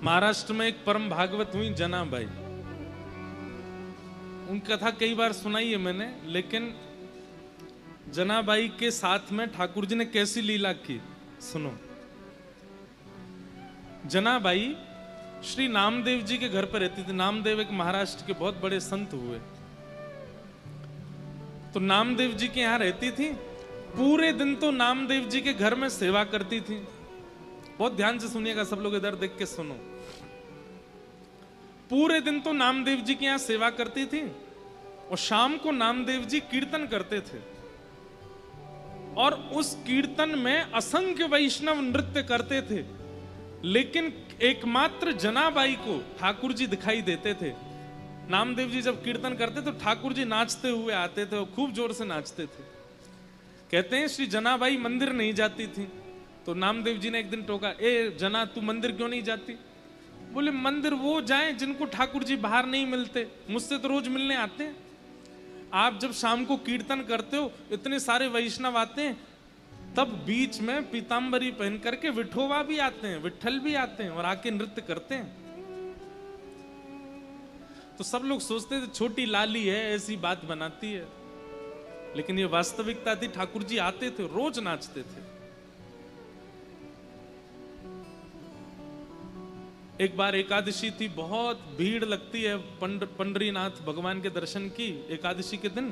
महाराष्ट्र में एक परम भागवत हुई जनाबाई। उनकी कथा कई बार सुनाई है मैंने, लेकिन जनाबाई के साथ में ठाकुर जी ने कैसी लीला की सुनो। जनाबाई श्री नामदेव जी के घर पर रहती थी। नामदेव एक महाराष्ट्र के बहुत बड़े संत हुए, तो नामदेव जी के यहां रहती थी। पूरे दिन तो नामदेव जी के घर में सेवा करती थी। बहुत ध्यान से सुनिएगा, सब लोग इधर देख के सुनो। पूरे दिन तो नामदेव जी के यहां सेवा करती थी और शाम को नामदेव जी कीर्तन करते थे और उस कीर्तन में असंख्य वैष्णव नृत्य करते थे, लेकिन एकमात्र जनाबाई को ठाकुर जी दिखाई देते थे। नामदेव जी जब कीर्तन करते तो ठाकुर जी नाचते हुए आते थे और खूब जोर से नाचते थे। कहते हैं श्री जनाबाई मंदिर नहीं जाती थी, तो नामदेव जी ने एक दिन टोका, ए जना तू मंदिर क्यों नहीं जाती? बोले मंदिर वो जाएं जिनको ठाकुर जी बाहर नहीं मिलते, मुझसे तो रोज मिलने आते हैं। आप जब शाम को कीर्तन करते हो, इतने सारे वैष्णव आते हैं, तब बीच में पीतांबरी पहन करके विठोबा भी आते हैं, विठल भी आते हैं और आके नृत्य करते हैं। तो सब लोग सोचते थे छोटी लाली है, ऐसी बात बनाती है, लेकिन ये वास्तविकता थी। ठाकुर जी आते थे, रोज नाचते थे। एक बार एकादशी थी, बहुत भीड़ लगती है पंडरीनाथ भगवान के दर्शन की एकादशी के दिन।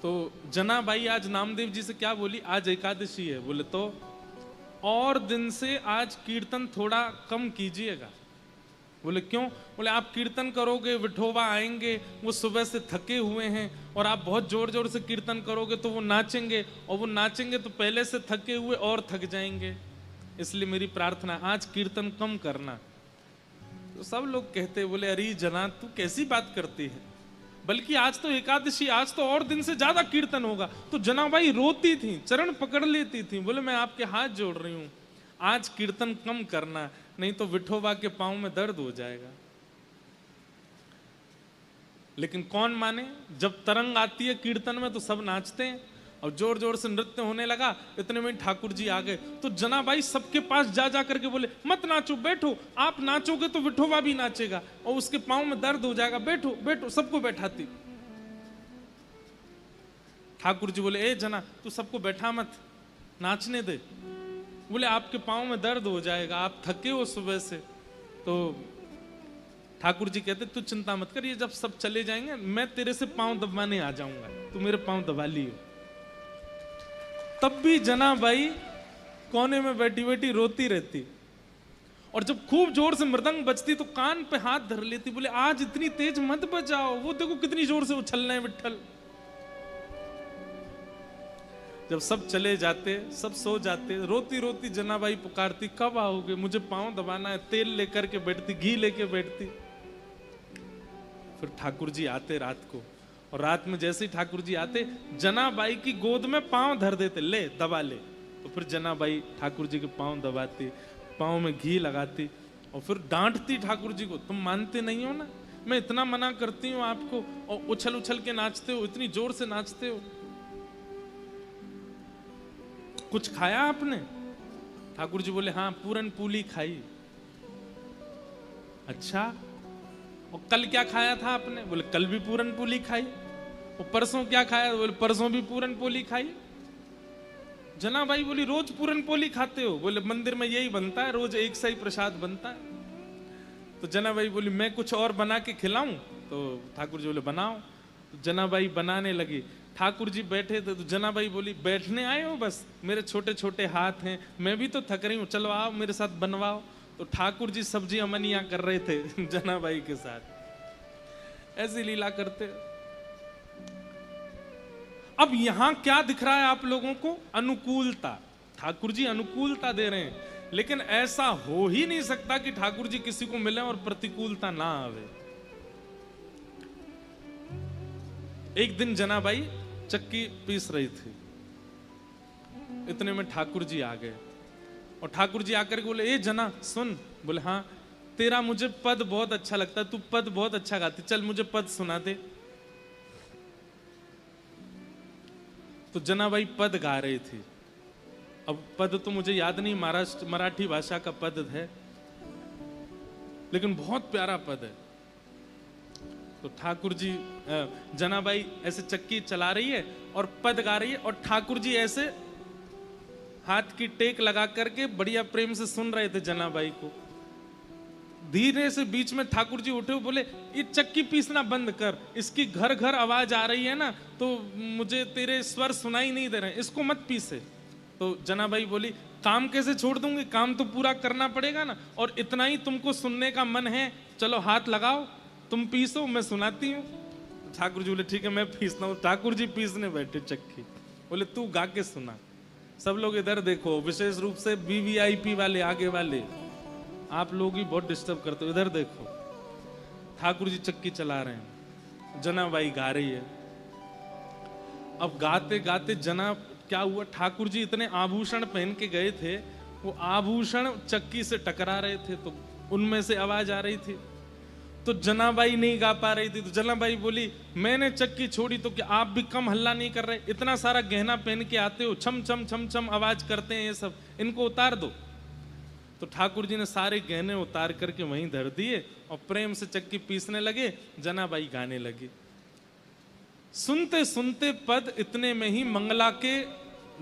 तो जनाबाई आज नामदेव जी से क्या बोली, आज एकादशी है। बोले तो और दिन से आज कीर्तन थोड़ा कम कीजिएगा। बोले क्यों? बोले आप कीर्तन करोगे, विठोबा आएंगे, वो सुबह से थके हुए हैं, और आप बहुत जोर जोर से कीर्तन करोगे तो वो नाचेंगे, और वो नाचेंगे तो पहले से थके हुए और थक जाएंगे। इसलिए मेरी प्रार्थना, आज कीर्तन कम करना। तो सब लोग कहते, बोले अरे जना तू कैसी बात करती है, बल्कि आज तो एकादशी, आज तो और दिन से ज्यादा कीर्तन होगा। तो जनाबाई रोती थी, चरण पकड़ लेती थी। बोले मैं आपके हाथ जोड़ रही हूं, आज कीर्तन कम करना, नहीं तो विठोबा के पांव में दर्द हो जाएगा। लेकिन कौन माने, जब तरंग आती है कीर्तन में तो सब नाचते हैं और जोर जोर से नृत्य होने लगा। इतने में ठाकुर जी आ गए, तो जनाबाई सबके पास जा जा करके बोले मत नाचो, बैठो, आप नाचोगे तो विठोबा भी नाचेगा और उसके पांव में दर्द हो जाएगा, बैठो बैठो। सबको बैठाती। ठाकुर जी बोले ए जना तू सबको बैठा मत, नाचने दे। बोले आपके पांव में दर्द हो जाएगा, आप थके हो सुबह से। तो ठाकुर जी कहते तू चिंता मत कर, ये जब सब चले जाएंगे मैं तेरे से पांव दबाने आ जाऊंगा, तू मेरे पांव दबा लियो। तब भी जनाबाई कोने में बैठी बैठी रोती रहती, और जब खूब जोर से मृदंग बजती तो कान पे हाथ धर लेती। बोले आज इतनी तेज मत बजाओ, वो देखो कितनी जोर से उछल रहे हैं विठल। जब सब चले जाते, सब सो जाते, रोती रोती जनाबाई पुकारती कब आओगे, मुझे पांव दबाना है। तेल लेकर के बैठती, घी लेके बैठती। फिर ठाकुर जी आते रात को, और रात में जैसे ही ठाकुर जी आते जनाबाई की गोद में पांव धर देते, ले दबा ले। तो फिर जनाबाई ठाकुर जी के पांव दबाती, पांव में घी लगाती और फिर डांटती ठाकुर जी को, तुम मानते नहीं हो ना, मैं इतना मना करती हूँ आपको और उछल उछल के नाचते हो, इतनी जोर से नाचते हो। कुछ खाया आपने? ठाकुर जी बोले हाँ पूरन पूली खाई। अच्छा, और कल क्या खाया था आपने? बोले कल भी पूरन पूली खाई। और परसों क्या खाया? बोले परसों भी पूरन पोली खाई। जनाबाई बोली रोज पूरन पोली खाते हो? बोले मंदिर में यही बनता है, रोज एक सा ही प्रसाद बनता है। तो जनाबाई बोली मैं कुछ और बना के खिलाऊं? तो ठाकुर जी बोले बनाओ। तो जनाबाई बनाने लगी। ठाकुर जी बैठे थे तो जनाबाई बोली बैठने आए हो बस, मेरे छोटे छोटे हाथ हैं, मैं भी तो थक रही हूँ, चलो आओ मेरे साथ बनवाओ। तो ठाकुर जी सब्जी अमनिया कर रहे थे जनाबाई के साथ। ऐसी लीला करते। अब यहां क्या दिख रहा है आप लोगों को? अनुकूलता। ठाकुर जी अनुकूलता दे रहे हैं, लेकिन ऐसा हो ही नहीं सकता कि ठाकुर जी किसी को मिले और प्रतिकूलता ना आवे। एक दिन जनाबाई चक्की पीस रही थी, इतने में ठाकुर जी आ गए, और ठाकुर जी आकर के बोले ए जना सुन। बोले हाँ, तेरा मुझे पद बहुत अच्छा लगता है, तू पद बहुत अच्छा गाती, चल मुझे पद सुना दे। तो जनाबाई पद गा रही थी। अब पद तो मुझे याद नहीं, मराठी भाषा का पद है, लेकिन बहुत प्यारा पद है। तो ठाकुर जी, जनाबाई ऐसे चक्की चला रही है और पद गा रही है, और ठाकुर जी ऐसे हाथ की टेक लगा करके बढ़िया प्रेम से सुन रहे थे जनाबाई को। धीरे से बीच में ठाकुर जी उठे, बोले ये चक्की पीसना बंद कर, इसकी घर घर आवाज आ रही है ना, तो मुझे तेरे स्वर सुनाई नहीं दे रहे, इसको मत पीसे। तो जनाबाई बोली काम कैसे छोड़ दूंगी, काम तो पूरा करना पड़ेगा ना, और इतना ही तुमको सुनने का मन है, चलो हाथ लगाओ, तुम पीसो, मैं सुनाती हूँ। ठाकुर जी बोले ठीक है मैं पीसता हूँ। ठाकुर जी पीसने बैठे चक्की, बोले तू गा के सुना। सब लोग इधर देखो, विशेष रूप से VVIP वाले, आगे वाले, आप लोग ही बहुत डिस्टर्ब करते हो, इधर देखो। ठाकुर जी चक्की चला रहे हैं, जनाबाई गा रही है। अब गाते गाते जना क्या हुआ, ठाकुर जी इतने आभूषण पहन के गए थे, वो आभूषण चक्की से टकरा रहे थे, तो उनमें से आवाज आ रही थी। तो जनाबाई नहीं गा पा रही थी, तो जनाबाई बोली मैंने चक्की छोड़ी तो क्या आप भी कम हल्ला नहीं कर रहे, इतना सारा गहना पहन के आते हो, छम छम छम छम आवाज करते हैं ये सब, इनको उतार दो। तो ठाकुर जी ने सारे गहने उतार करके वहीं धर दिए और प्रेम से चक्की पीसने लगे, जनाबाई गाने लगी। सुनते सुनते पद इतने में ही मंगला के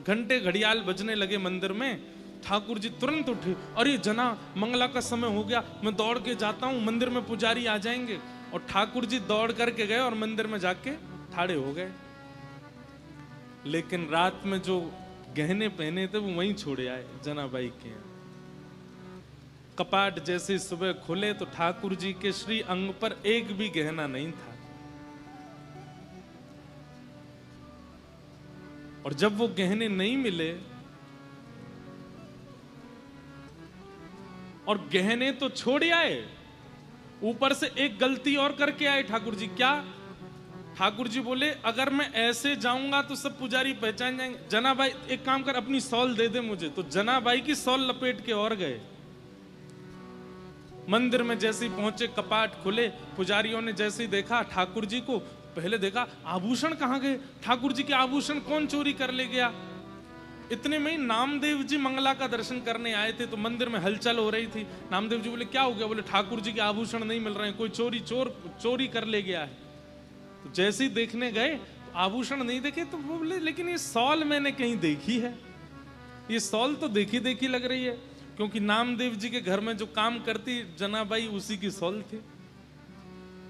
घंटे घड़ियाल बजने लगे मंदिर में। ठाकुर जी तुरंत उठे, अरे जना मंगला का समय हो गया, मैं दौड़ के जाता हूं, मंदिर में पुजारी आ जाएंगे। और ठाकुर जी दौड़ करके गए और मंदिर में जाके ठाड़े हो गए। लेकिन रात में जो गहने पहने थे वो वहीं छोड़े आए जनाबाई के। कपाट जैसे सुबह खुले तो ठाकुर जी के श्री अंग पर एक भी गहना नहीं था। और जब वो गहने नहीं मिले, और गहने तो छोड़ आए, ऊपर से एक गलती और करके आए ठाकुर जी। क्या? ठाकुर जी बोले अगर मैं ऐसे जाऊंगा तो सब पुजारी पहचान जाएंगे, जनाबाई एक काम कर अपनी सॉल दे दे मुझे। तो जनाबाई की सॉल लपेट के और गए। मंदिर में जैसे ही पहुंचे, कपाट खुले, पुजारियों ने जैसे ही देखा ठाकुर जी को, पहले देखा आभूषण कहां गए, ठाकुर जी के आभूषण कौन चोरी कर ले गया। इतने में ही नामदेव जी मंगला का दर्शन करने आए थे, तो मंदिर में हलचल हो रही थी। नामदेव जी बोले क्या हो गया? बोले ठाकुर जी के आभूषण नहीं मिल रहे हैं, कोई चोरी कर ले गया है। तो जैसे ही देखने गए तो आभूषण नहीं देखे, तो वो बोले लेकिन ये सॉल मैंने कहीं देखी है, ये सॉल तो देखी देखी लग रही है, क्योंकि नामदेव जी के घर में जो काम करती जनाबाई उसी की सॉल थी।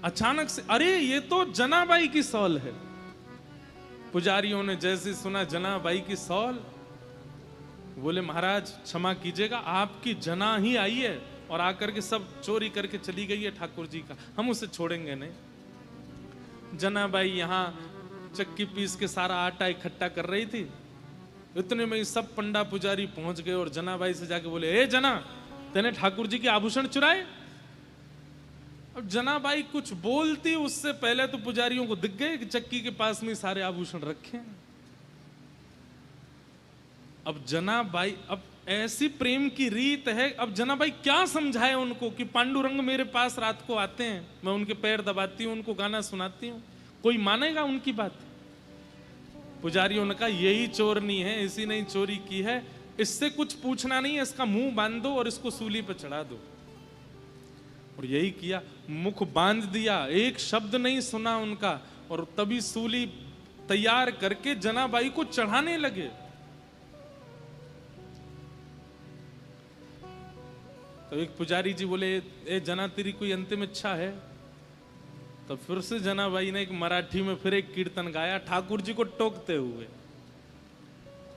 अचानक से अरे ये तो जनाबाई की सॉल है। पुजारियों ने जैसे सुना जनाबाई की सॉल, बोले महाराज क्षमा कीजिएगा, आपकी जना ही आई है और आकर के सब चोरी करके चली गई है ठाकुर जी का, हम उसे छोड़ेंगे नहीं। जनाबाई यहाँ चक्की पीस के सारा आटा इकट्ठा कर रही थी। इतने में ही सब पंडा पुजारी पहुंच गए और जनाबाई से जाके बोले ए जना, तेने ठाकुर जी के आभूषण चुराए? अब जनाबाई कुछ बोलती उससे पहले तो पुजारियों को दिख गए कि चक्की के पास में सारे आभूषण रखे हैं। अब जनाबाई, अब ऐसी प्रेम की रीत है, अब जनाबाई क्या समझाए उनको कि पांडुरंग मेरे पास रात को आते हैं, मैं उनके पैर दबाती हूँ, उनको गाना सुनाती हूँ, कोई मानेगा उनकी बात? पुजारियों ने कहा यही चोरनी है, इसी ने चोरी की है, इससे कुछ पूछना नहीं है, इसका मुंह बांध दो और इसको सूली पर चढ़ा दो। और यही किया, मुख बांध दिया, एक शब्द नहीं सुना उनका, और तभी सूली तैयार करके जनाबाई को चढ़ाने लगे। तो एक पुजारी जी बोले ए जना तेरी कोई अंतिम इच्छा है? तो फिर से जनाबाई ने एक मराठी में फिर एक कीर्तन गाया ठाकुर जी को टोकते हुए,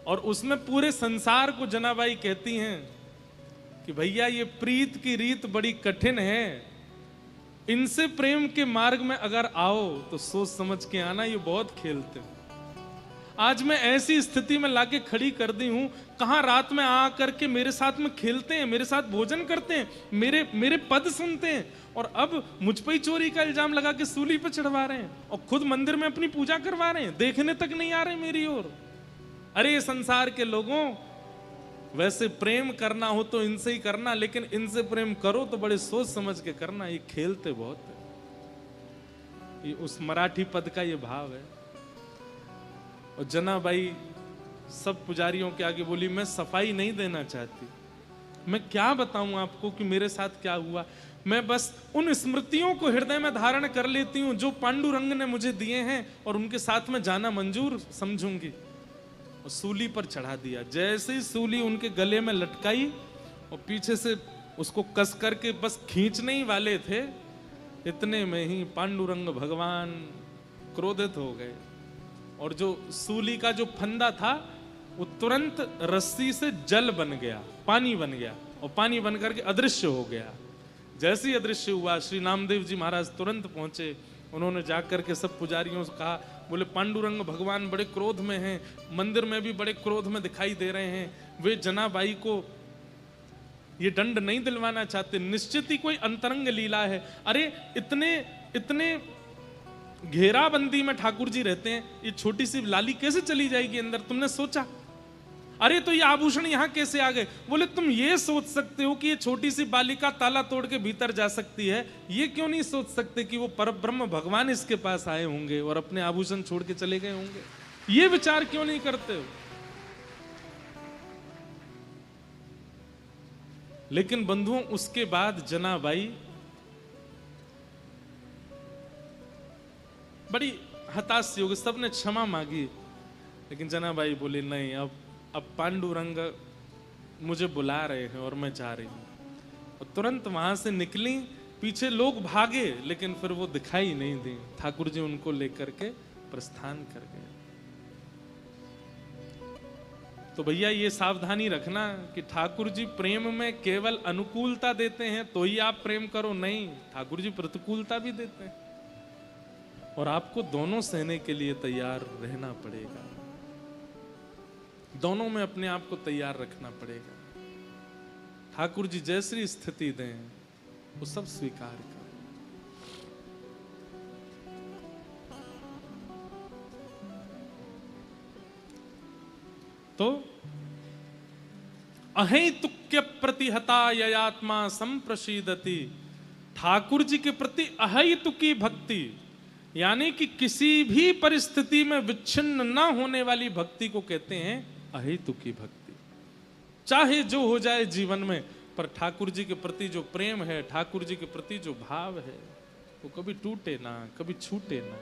और उसमें पूरे संसार को जनाबाई कहती हैं कि भैया ये प्रीत की रीत बड़ी कठिन है, इनसे प्रेम के मार्ग में अगर आओ तो सोच समझ के आना, ये बहुत खेलते हैं। आज मैं ऐसी स्थिति में लाके खड़ी कर दी हूं, कहां रात में आ करके मेरे साथ में खेलते हैं, मेरे साथ भोजन करते हैं, मेरे पद सुनते हैं, और अब मुझ पर ही चोरी का इल्जाम लगा के सूली पर चढ़वा रहे हैं, और खुद मंदिर में अपनी पूजा करवा रहे हैं, देखने तक नहीं आ रहे मेरी ओर। अरे संसार के लोगों, वैसे प्रेम करना हो तो इनसे ही करना, लेकिन इनसे प्रेम करो तो बड़े सोच समझ के करना, ये खेलते बहुत है। ये उस मराठी पद का ये भाव है। और जनाबाई सब पुजारियों के आगे बोली, मैं सफाई नहीं देना चाहती, मैं क्या बताऊं आपको कि मेरे साथ क्या हुआ। मैं बस उन स्मृतियों को हृदय में धारण कर लेती हूं जो पांडुरंग ने मुझे दिए हैं, और उनके साथ में जाना मंजूर समझूंगी। और सूली पर चढ़ा दिया। जैसे ही सूली उनके गले में लटकाई और पीछे से उसको कस करके बस खींचने ही वाले थे, इतने में ही पांडुरंग भगवान क्रोधित हो गए, और जो सूली का जो फंदा था वो तुरंत रस्सी से जल बन गया, पानी बन गया, और पानी बन करके अदृश्य हो गया। जैसे ही अदृश्य हुआ, श्री नामदेव जी महाराज तुरंत पहुंचे। उन्होंने जाकर के सब पुजारियों से कहा, बोले पांडुरंग भगवान बड़े क्रोध में हैं, मंदिर में भी बड़े क्रोध में दिखाई दे रहे हैं, वे जनाबाई को ये दंड नहीं दिलवाना चाहते, निश्चित ही कोई अंतरंग लीला है। अरे इतने इतने घेराबंदी में ठाकुर जी रहते हैं, ये छोटी सी लाली कैसे चली जाएगी अंदर, तुमने सोचा? अरे तो ये आभूषण यहां कैसे आ गए? बोले तुम ये सोच सकते हो कि ये छोटी सी बालिका ताला तोड़ के भीतर जा सकती है, ये क्यों नहीं सोच सकते कि वो परब्रह्म भगवान इसके पास आए होंगे और अपने आभूषण छोड़ के चले गए होंगे? ये विचार क्यों नहीं करते हो? लेकिन बंधुओं, उसके बाद जनाबाई बड़ी हताश हो गई। सबने क्षमा मांगी, लेकिन जनाबाई बोली नहीं, अब पांडुरंग मुझे बुला रहे हैं और मैं जा रही हूं। और तुरंत वहां से निकली। पीछे लोग भागे, लेकिन फिर वो दिखाई नहीं दी। ठाकुर जी उनको लेकर के प्रस्थान कर गए। तो भैया ये सावधानी रखना कि ठाकुर जी प्रेम में केवल अनुकूलता देते हैं तो ही आप प्रेम करो, नहीं, ठाकुर जी प्रतिकूलता भी देते हैं, और आपको दोनों सहने के लिए तैयार रहना पड़ेगा। दोनों में अपने आप को तैयार रखना पड़ेगा। ठाकुर जी जैसी स्थिति दें वो सब स्वीकार करें। तो अहैतुक्य प्रतिहता ययात्मा संप्रशीदति, ठाकुर जी के प्रति अहैतुकी भक्ति, यानी कि किसी भी परिस्थिति में विच्छिन्न न होने वाली भक्ति को कहते हैं अहेतुकी भक्ति। चाहे जो हो जाए जीवन में, पर ठाकुर जी के प्रति जो प्रेम है, ठाकुर जी के प्रति जो भाव है, वो कभी टूटे ना, कभी छूटे ना।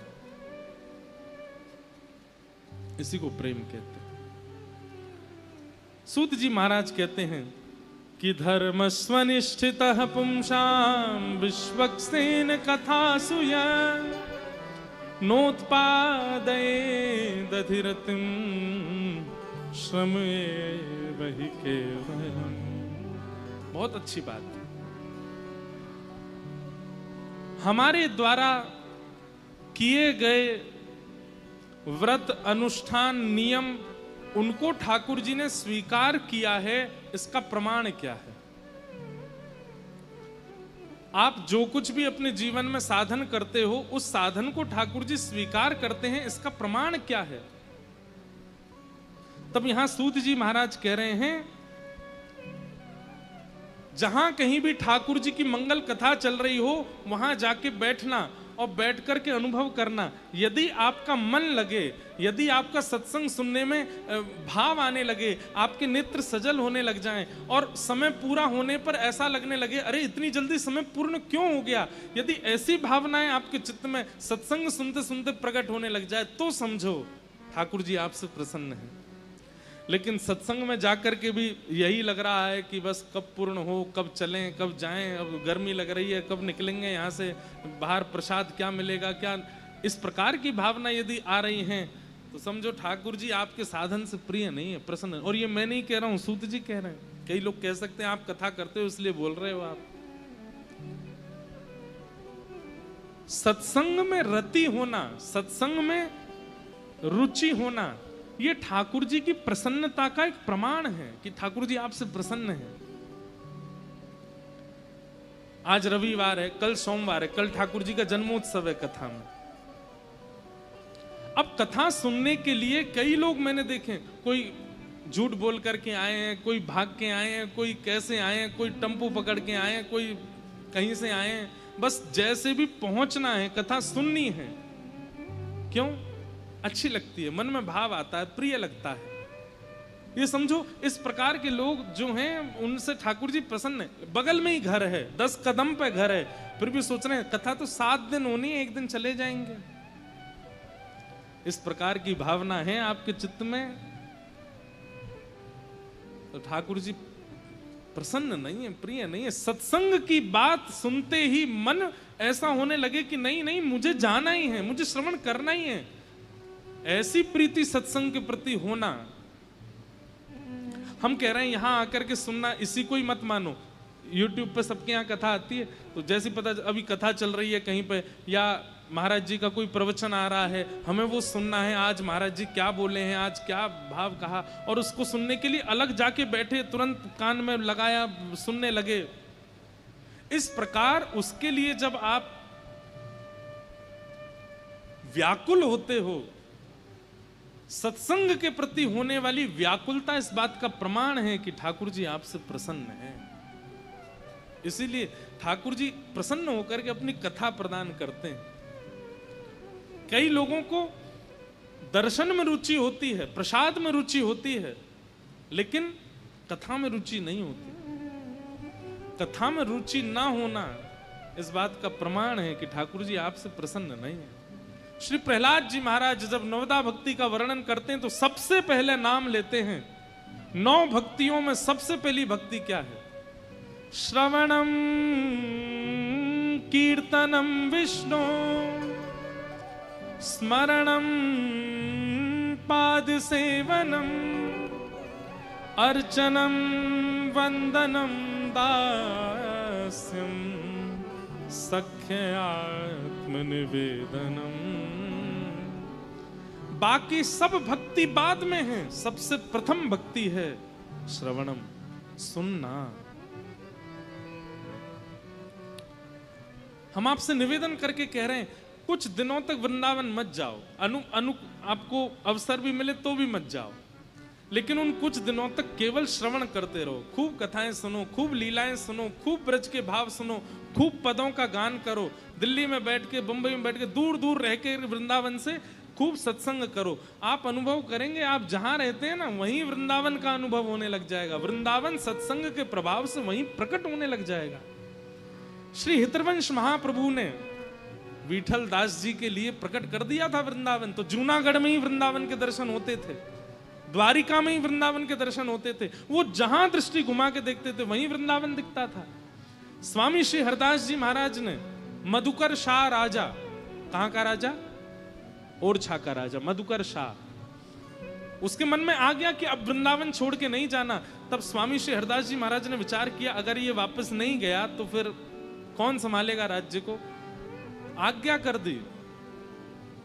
इसी को प्रेम कहते हैं। सूत जी महाराज कहते हैं कि धर्म स्वनिष्ठितः पुंसां विश्वक्सेन कथासु यः नोत्पादये दधिरतिं श्रमेव हि केवलम्। बहुत अच्छी बात है। हमारे द्वारा किए गए व्रत अनुष्ठान नियम, उनको ठाकुर जी ने स्वीकार किया है, इसका प्रमाण क्या है? आप जो कुछ भी अपने जीवन में साधन करते हो, उस साधन को ठाकुर जी स्वीकार करते हैं, इसका प्रमाण क्या है? तब यहां सूत जी महाराज कह रहे हैं, जहां कहीं भी ठाकुर जी की मंगल कथा चल रही हो, वहां जाके बैठना और बैठ कर के अनुभव करना। यदि आपका मन लगे, यदि आपका सत्संग सुनने में भाव आने लगे, आपके नेत्र सजल होने लग जाएं, और समय पूरा होने पर ऐसा लगने लगे अरे इतनी जल्दी समय पूर्ण क्यों हो गया, यदि ऐसी भावनाएं आपके चित्त में सत्संग सुनते सुनते प्रकट होने लग जाए, तो समझो ठाकुर जी आपसे प्रसन्न हैं। लेकिन सत्संग में जाकर के भी यही लग रहा है कि बस कब पूर्ण हो, कब चलें, कब जाएं, अब गर्मी लग रही है, कब निकलेंगे यहाँ से, बाहर प्रसाद क्या मिलेगा, क्या, इस प्रकार की भावना यदि आ रही हैं, तो समझो ठाकुर जी आपके साधन से प्रिय नहीं है, प्रसन्न। और ये मैं नहीं कह रहा हूँ, सूत जी कह रहे हैं। कई लोग कह सकते हैं आप कथा करते हो इसलिए बोल रहे हो। आप सत्संग में रति होना, सत्संग में रुचि होना, ये ठाकुर जी की प्रसन्नता का एक प्रमाण है कि ठाकुर जी आपसे प्रसन्न हैं। आज रविवार है, कल सोमवार है, कल ठाकुर जी का जन्मोत्सव है कथा में। अब कथा सुनने के लिए कई लोग मैंने देखे, कोई झूठ बोल करके आए हैं, कोई भाग के आए हैं, कोई कैसे आए हैं, कोई टेम्पो पकड़ के आए हैं, कोई कहीं से आए हैं, बस जैसे भी पहुंचना है, कथा सुननी है। क्यों? अच्छी लगती है, मन में भाव आता है, प्रिय लगता है। ये समझो, इस प्रकार के लोग जो हैं उनसे ठाकुर जी प्रसन्न है। बगल में ही घर है, 10 कदम पे घर है, फिर भी सोच रहे हैं कथा तो 7 दिन होनी है, एक दिन चले जाएंगे। इस प्रकार की भावना है आपके चित्त में, तो ठाकुर जी प्रसन्न नहीं है, प्रिय नहीं है। सत्संग की बात सुनते ही मन ऐसा होने लगे कि नहीं नहीं, मुझे जाना ही है, मुझे श्रवण करना ही है। ऐसी प्रीति सत्संग के प्रति होना। हम कह रहे हैं यहां आकर के सुनना, इसी को ही मत मानो। YouTube पे सबके यहाँ कथा आती है, तो जैसी पता अभी कथा चल रही है कहीं पे, या महाराज जी का कोई प्रवचन आ रहा है, हमें वो सुनना है, आज महाराज जी क्या बोले हैं, आज क्या भाव कहा, और उसको सुनने के लिए अलग जाके बैठे, तुरंत कान में लगाया, सुनने लगे। इस प्रकार उसके लिए जब आप व्याकुल होते हो, सत्संग के प्रति होने वाली व्याकुलता इस बात का प्रमाण है कि ठाकुर जी आपसे प्रसन्न हैं। इसीलिए ठाकुर जी प्रसन्न होकर के अपनी कथा प्रदान करते हैं। कई लोगों को दर्शन में रुचि होती है, प्रसाद में रुचि होती है, लेकिन कथा में रुचि नहीं होती। कथा में रुचि ना होना इस बात का प्रमाण है कि ठाकुर जी आपसे प्रसन्न नहीं है। श्री प्रहलाद जी महाराज जब नवदा भक्ति का वर्णन करते हैं तो सबसे पहले नाम लेते हैं, 9 भक्तियों में सबसे पहली भक्ति क्या है? श्रवणम कीर्तनम विष्णु स्मरणम पाद सेवनम अर्चनम वंदनम दास्यम सख्य आत्मनिवेदनम। बाकी सब भक्ति बाद में है, सबसे प्रथम भक्ति है श्रवणम, सुनना। हम आपसे निवेदन करके कह रहे हैं कुछ दिनों तक वृंदावन मत जाओ, आपको अवसर भी मिले तो भी मत जाओ, लेकिन उन कुछ दिनों तक केवल श्रवण करते रहो। खूब कथाएं सुनो, खूब लीलाएं सुनो, खूब ब्रज के भाव सुनो, खूब पदों का गान करो। दिल्ली में बैठ के, बंबई में बैठ के, दूर दूर रह के वृंदावन से खूब सत्संग करो। आप अनुभव करेंगे, आप जहां रहते हैं ना वहीं वृंदावन का अनुभव होने लग जाएगा। वृंदावन सत्संग के प्रभाव से वहीं प्रकट होने लग जाएगा। श्री हितवंश महाप्रभु ने विठल दास जी के लिए प्रकट कर दिया था वृंदावन, तो जूनागढ़ में ही वृंदावन के दर्शन होते थे, द्वारिका में ही वृंदावन के दर्शन होते थे। वो जहां दृष्टि घुमा के देखते थे वहीं वृंदावन दिखता था। स्वामी श्री हरदास जी महाराज ने मधुकर शाह राजा, कहां का राजा? ओरछा का राजा मधुकर शाह, उसके मन में आ गया कि अब वृंदावन छोड़ के नहीं जाना। तब स्वामी श्री हरदास जी महाराज ने विचार किया, अगर ये वापस नहीं गया तो फिर कौन संभालेगा राज्य को? आज्ञा कर दी,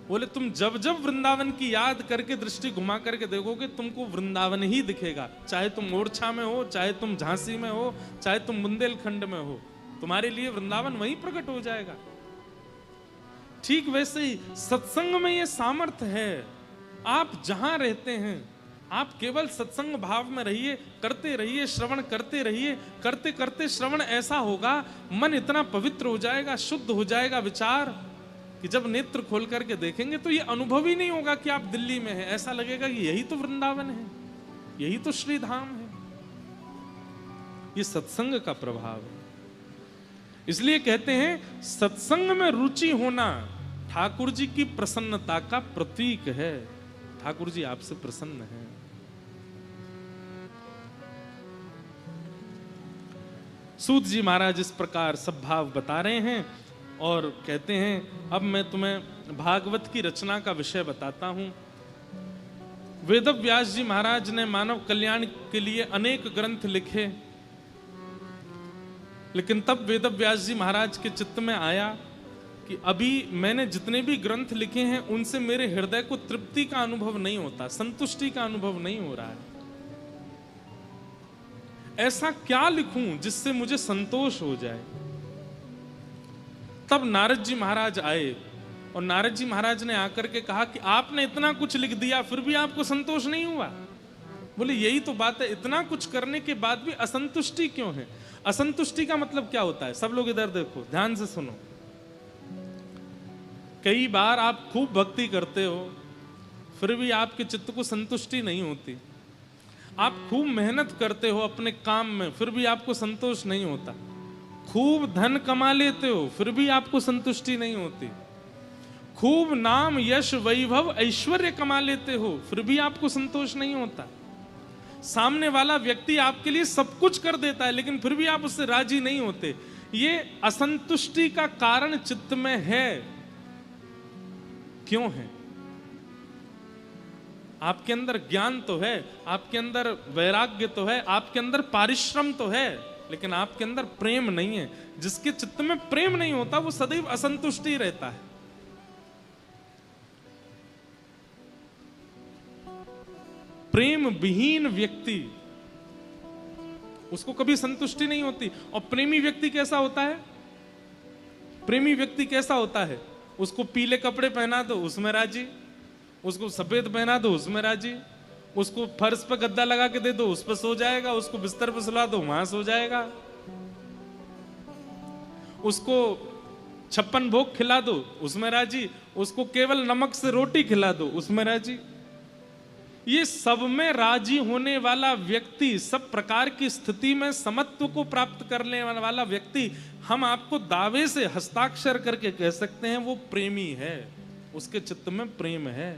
बोले तुम जब जब वृंदावन की याद करके दृष्टि घुमा करके देखोगे तुमको वृंदावन ही दिखेगा। चाहे तुम ओरछा में हो, चाहे तुम झांसी में हो, चाहे तुम बुंदेलखंड में हो, तुम्हारे लिए वृंदावन वहीं प्रकट हो जाएगा। ठीक वैसे ही सत्संग में ये सामर्थ्य है। आप जहां रहते हैं आप केवल सत्संग भाव में रहिए, करते रहिए, श्रवण करते रहिए। करते करते श्रवण ऐसा होगा, मन इतना पवित्र हो जाएगा, शुद्ध हो जाएगा विचार, कि जब नेत्र खोल करके देखेंगे तो ये अनुभव ही नहीं होगा कि आप दिल्ली में हैं। ऐसा लगेगा कि यही तो वृंदावन है, यही तो श्री धाम है। ये सत्संग का प्रभाव है। इसलिए कहते हैं सत्संग में रुचि होना ठाकुर जी की प्रसन्नता का प्रतीक है। ठाकुर जी आपसे प्रसन्न हैं। सूत जी महाराज इस प्रकार सब भाव बता रहे हैं और कहते हैं अब मैं तुम्हें भागवत की रचना का विषय बताता हूं। वेदव्यास जी महाराज ने मानव कल्याण के लिए अनेक ग्रंथ लिखे, लेकिन तब वेदव्यास जी महाराज के चित्त में आया कि अभी मैंने जितने भी ग्रंथ लिखे हैं उनसे मेरे हृदय को तृप्ति का अनुभव नहीं होता, संतुष्टि का अनुभव नहीं हो रहा है। ऐसा क्या लिखूं जिससे मुझे संतोष हो जाए। तब नारद जी महाराज आए और नारद जी महाराज ने आकर के कहा कि आपने इतना कुछ लिख दिया फिर भी आपको संतोष नहीं हुआ। बोले यही तो बात है, इतना कुछ करने के बाद भी असंतुष्टि क्यों है? असंतुष्टि का मतलब क्या होता है? सब लोग इधर देखो, ध्यान से सुनो। कई बार आप खूब भक्ति करते हो फिर भी आपके चित्त को संतुष्टि नहीं होती। आप खूब मेहनत करते हो अपने काम में, फिर भी आपको संतोष नहीं होता। खूब धन कमा लेते हो, फिर भी आपको संतुष्टि नहीं होती। खूब नाम यश वैभव ऐश्वर्य कमा लेते हो, फिर भी आपको संतोष नहीं होता। सामने वाला व्यक्ति आपके लिए सब कुछ कर देता है, लेकिन फिर भी आप उससे राजी नहीं होते। ये असंतुष्टि का कारण चित्त में है। क्यों है? आपके अंदर ज्ञान तो है, आपके अंदर वैराग्य तो है, आपके अंदर पारिश्रम तो है, लेकिन आपके अंदर प्रेम नहीं है। जिसके चित्त में प्रेम नहीं होता वो सदैव असंतुष्टि रहता है। प्रेम विहीन व्यक्ति, उसको कभी संतुष्टि नहीं होती। और प्रेमी व्यक्ति कैसा होता है? प्रेमी व्यक्ति कैसा होता है? उसको पीले कपड़े पहना दो उसमें राजी, उसको सफेद पहना दो उसमें राजी, उसको फर्श पर गद्दा लगा के दे दो उस पर सो जाएगा, उसको बिस्तर पर सुला दो वहां सो जाएगा, उसको 56 भोग खिला दो उसमें राजी, उसको केवल नमक से रोटी खिला दो उसमें राजी। ये सब में राजी होने वाला व्यक्ति, सब प्रकार की स्थिति में समत्व को प्राप्त करने वाला व्यक्ति, हम आपको दावे से हस्ताक्षर करके कह सकते हैं वो प्रेमी है, उसके चित्त में प्रेम है।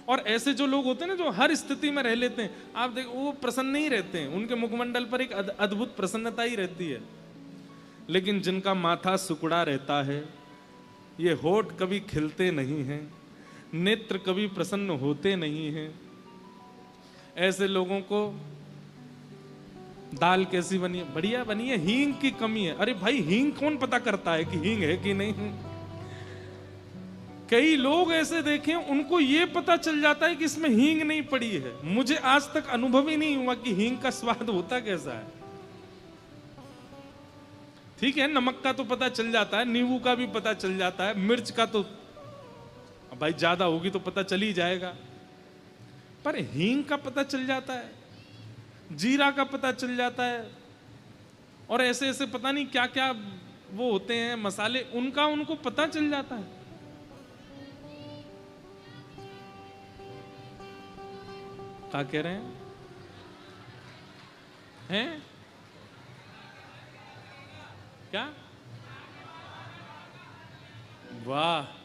और ऐसे जो लोग होते हैं ना, जो हर स्थिति में रह लेते हैं, आप देखो वो प्रसन्न नहीं रहते हैं, उनके मुखमंडल पर एक अद्भुत प्रसन्नता ही रहती है। लेकिन जिनका माथा सुकुड़ा रहता है, ये होठ कभी खिलते नहीं हैं, नेत्र कभी प्रसन्न होते नहीं हैं, ऐसे लोगों को दाल कैसी बनी है? बढ़िया बनी है, हींग की कमी है। अरे भाई, हींग कौन पता करता है कि हींग है कि नहीं? कई लोग ऐसे देखे, उनको ये पता चल जाता है कि इसमें हींग नहीं पड़ी है। मुझे आज तक अनुभव ही नहीं हुआ कि हींग का स्वाद होता कैसा है। ठीक है, नमक का तो पता चल जाता है, नींबू का भी पता चल जाता है, मिर्च का तो भाई ज्यादा होगी तो पता चल ही जाएगा, पर हींग का पता चल जाता है, जीरा का पता चल जाता है, और ऐसे ऐसे पता नहीं क्या क्या वो होते हैं मसाले, उनका उनको पता चल जाता है। क्या कह रहे हैं? क्या? वाह!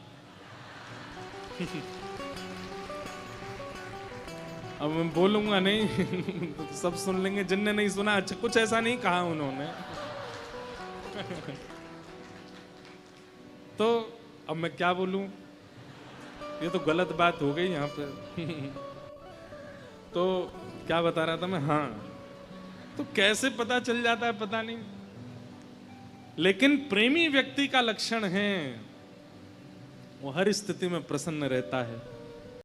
अब मैं बोलूंगा नहीं तो सब सुन लेंगे, जिनने नहीं सुना। अच्छा, कुछ ऐसा नहीं कहा उन्होंने। तो अब मैं क्या बोलूं? ये तो गलत बात हो गई यहाँ पे। तो क्या बता रहा था मैं? हाँ, तो कैसे पता चल जाता है पता नहीं, लेकिन प्रेमी व्यक्ति का लक्षण है वो हर स्थिति में प्रसन्न रहता है।